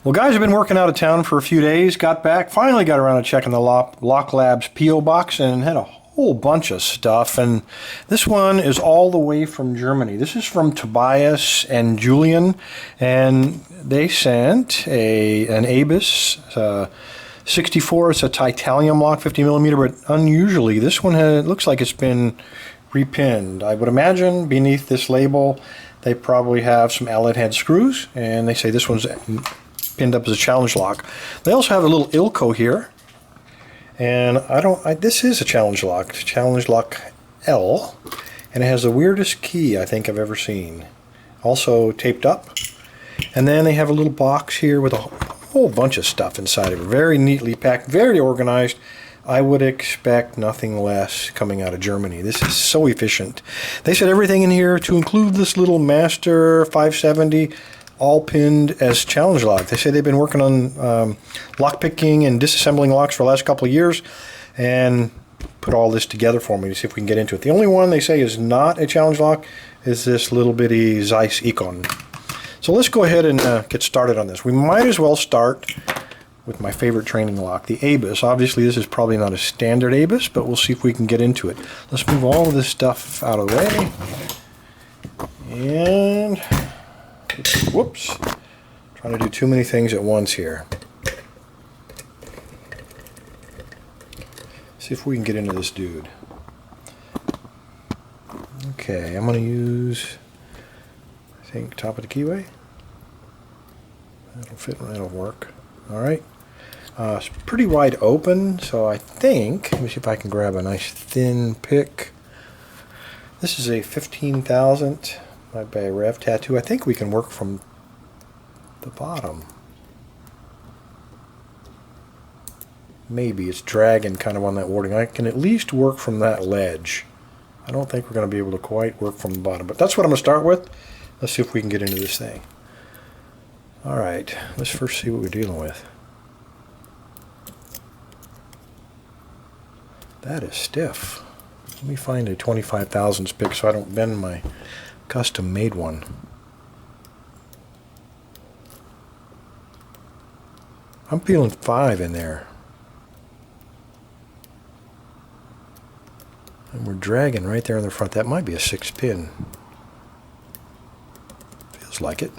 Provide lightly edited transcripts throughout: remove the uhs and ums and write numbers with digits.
Well, guys, I've been working out of town for a few days, got back, finally got around to checking the Lock Labs P.O. box and had a whole bunch of stuff. And this one is all the way from Germany. This is from Tobias and Julian, and they sent an Abus 64. It's a titanium lock, 50 millimeter, but unusually, this one looks like it's been repinned. I would imagine beneath this label, they probably have some Allen head screws, and they say this one's pinned up as a challenge lock. They also have a little Ilco here, and this is a challenge lock L, and it has the weirdest key I think I've ever seen. Also taped up, and then they have a little box here with a whole bunch of stuff inside of it. Very neatly packed, very organized. I would expect nothing less coming out of Germany. This is so efficient. They said everything in here, to include this little Master 570, all pinned as challenge lock. They say they've been working on lock picking and disassembling locks for the last couple of years, and put all this together for me to see if we can get into it. The only one they say is not a challenge lock is this little bitty Zeiss Econ. So let's go ahead and get started on this. We might as well start with my favorite training lock, the Abus. Obviously this is probably not a standard Abus, but we'll see if we can get into it. Let's move all of this stuff out of the way. And whoops, trying to do too many things at once here. See if we can get into this dude. Okay, I'm going to use, I think, top of the keyway. That'll fit, that'll work. All right. It's pretty wide open, so I think, let me see if I can grab a nice thin pick. This is a 15,000 by Rev Tattoo. I think we can work from the bottom. Maybe it's dragging kind of on that wording. I can at least work from that ledge. I don't think we're going to be able to quite work from the bottom, but that's what I'm going to start with. Let's see if we can get into this thing. All right, let's first see what we're dealing with. That is stiff. Let me find a 25 thousandths pick so I don't bend my custom made one. I'm feeling 5 in there. And we're dragging right there in the front. That might be a 6 pin. Feels like it.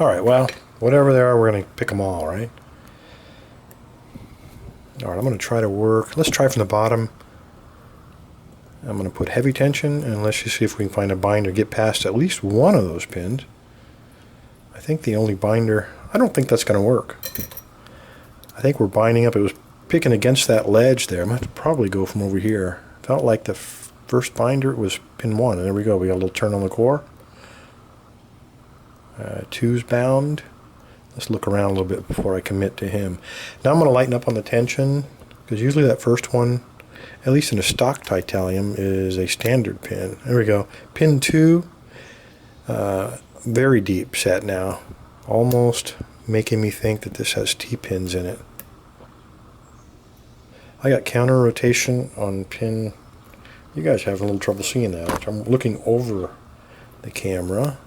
Alright, well, whatever they are, we're going to pick them all, right? Alright, I'm going to try to work. Let's try from the bottom. I'm going to put heavy tension, and let's just see if we can find a binder, get past at least one of those pins. I think the only binder, I don't think that's going to work. I think we're binding up. It was picking against that ledge there. I'm going to have to probably go from over here. Felt like the first binder was pin 1, and there we go. We got a little turn on the core. 2's bound. Let's look around a little bit before I commit to him. Now I'm going to lighten up on the tension, because usually that first one, at least in a stock titanium, is a standard pin. There we go. Pin 2, very deep set now. Almost making me think that this has T-pins in it. I got counter rotation on pin. You guys have a little trouble seeing that. I'm looking over the camera.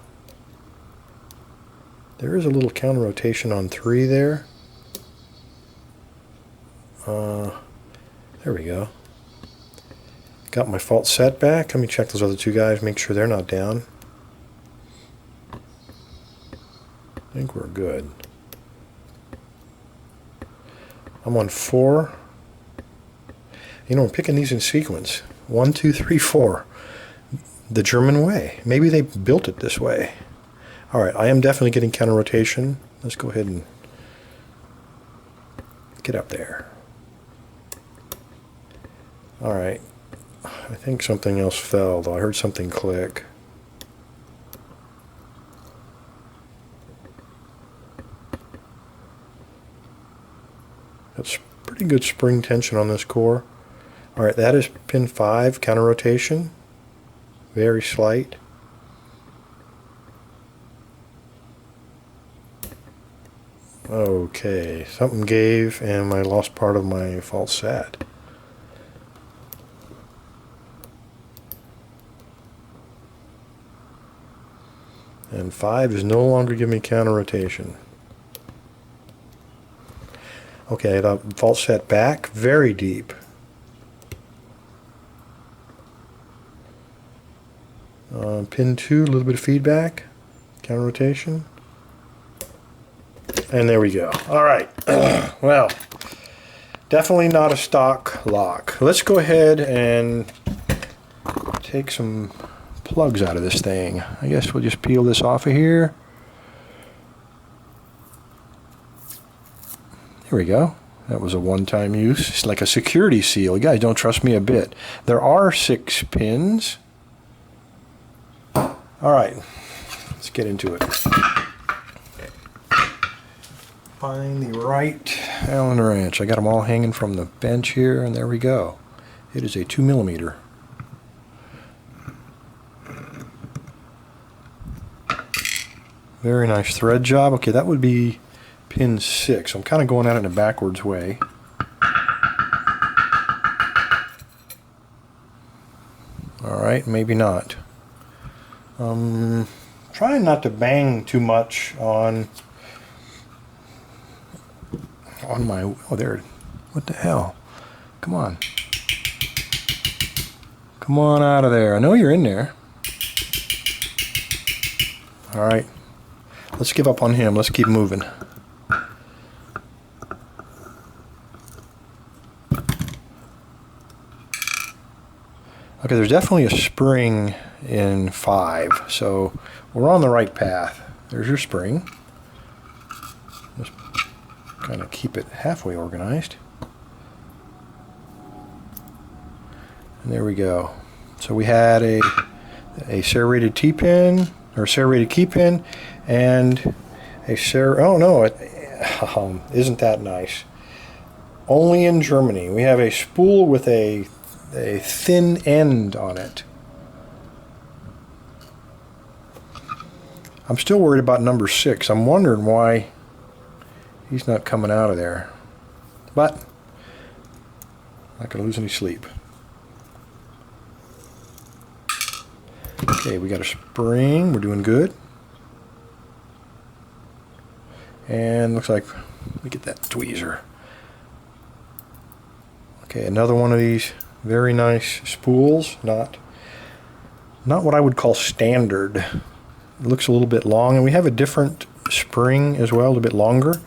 There is a little counter rotation on 3 there. There we go. Got my fault set back. Let me check those other 2 guys, make sure they're not down. I think we're good. I'm on 4. You know, I'm picking these in sequence. 1, 2, 3, 4. The German way. Maybe they built it this way. Alright, I am definitely getting counter rotation. Let's go ahead and get up there. Alright, I think something else fell, though. I heard something click. That's pretty good spring tension on this core. Alright, that is pin 5, counter rotation. Very slight. Okay, something gave and I lost part of my false set. And 5 is no longer giving me counter rotation. Okay, the fault set back very deep. Pin 2, a little bit of feedback, counter rotation. And there we go. All right. Well, definitely not a stock lock. Let's go ahead and take some plugs out of this thing. I guess we'll just peel this off of here. There we go. That was a one-time use. It's like a security seal. You guys don't trust me a bit. There are 6 pins. All right, let's get into it. Find the right Allen wrench. I got them all hanging from the bench here, and there we go. It is a 2mm. Very nice thread job. Okay, that would be pin 6. I'm kind of going at it in a backwards way. All right, maybe not. Trying not to bang too much on my, oh there, what the hell? Come on. Come on out of there. I know you're in there. All right, let's give up on him. Let's keep moving. Okay, there's definitely a spring in 5, so we're on the right path. There's your spring. Just kind of keep it halfway organized. And there we go. So we had a serrated T-pin, or serrated key pin, and a oh no, isn't that nice? Only in Germany. We have a spool with a thin end on it. I'm still worried about number 6. I'm wondering why he's not coming out of there. But I'm not going to lose any sleep. Okay, we got a spring. We're doing good. And looks like we get that tweezer. Okay, another one of these very nice spools. Not what I would call standard. It looks a little bit long, and we have a different spring as well, a little bit longer.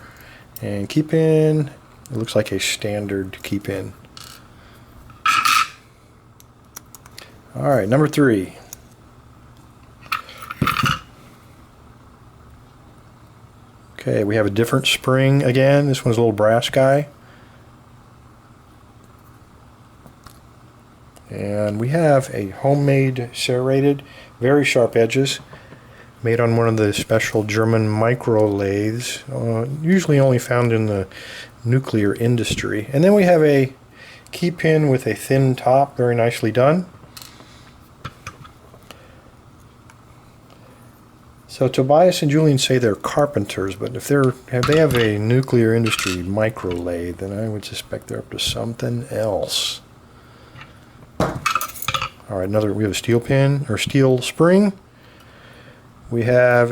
And key pin, it looks like a standard key pin. All right, number 3. Okay, we have a different spring again. This one's a little brass guy. And we have a homemade serrated, very sharp edges, made on one of the special German micro lathes, usually only found in the nuclear industry. And then we have a key pin with a thin top, very nicely done. So Tobias and Julian say they're carpenters, but if they have a nuclear industry micro lathe, then I would suspect they're up to something else. All right, we have a steel pin or steel spring. We have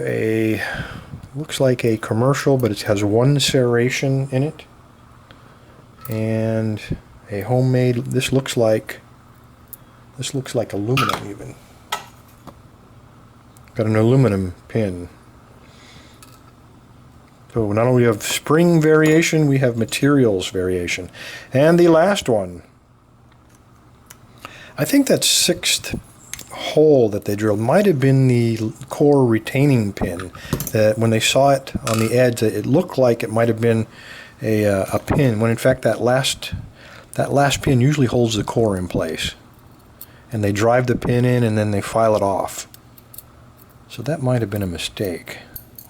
looks like a commercial, but it has one serration in it, and a homemade. This looks like aluminum even. Got an aluminum pin. So not only have spring variation, we have materials variation. And the last one, I think that 6th hole that they drilled might have been the core retaining pin. That when they saw it on the edge, it looked like it might have been a pin, when in fact that last pin usually holds the core in place. And they drive the pin in and then they file it off. So that might have been a mistake.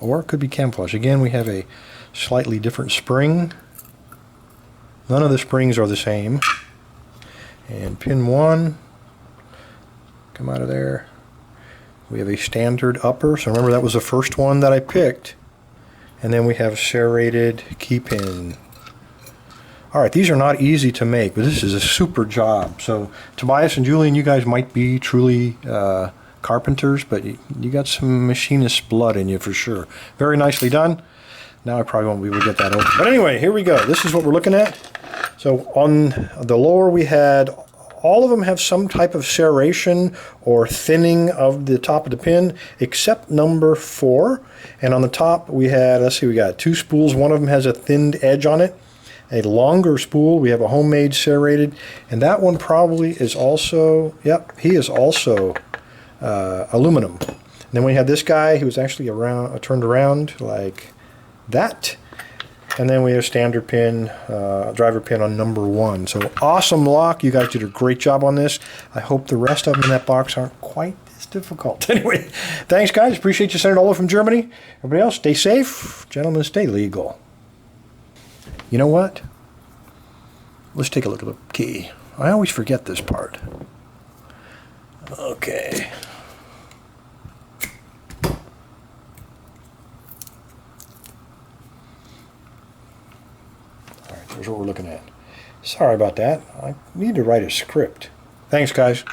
Or it could be camouflage. Again, we have a slightly different spring. None of the springs are the same. And pin 1, come out of there. We have a standard upper. So remember, that was the first one that I picked. And then we have serrated key pin. All right, these are not easy to make, but this is a super job. So Tobias and Julian, you guys might be truly carpenters, but you got some machinist blood in you for sure. Very nicely done. Now I probably won't be able to get that open. But anyway, here we go. This is what we're looking at. So on the lower we had, all of them have some type of serration or thinning of the top of the pin, except number 4. And on the top we had, let's see, we got 2 spools. One of them has a thinned edge on it. A longer spool, we have a homemade serrated. And that one probably is also, yep, he is also aluminum. And then we had this guy who was actually turned around like that. And then we have standard pin, driver pin on number 1. So awesome lock. You guys did a great job on this. I hope the rest of them in that box aren't quite as difficult. Anyway, thanks guys. Appreciate you sending it all over from Germany. Everybody else, stay safe. Gentlemen, stay legal. You know what? Let's take a look at the key. I always forget this part. Okay. Here's what we're looking at. Sorry about that. I need to write a script. Thanks, guys.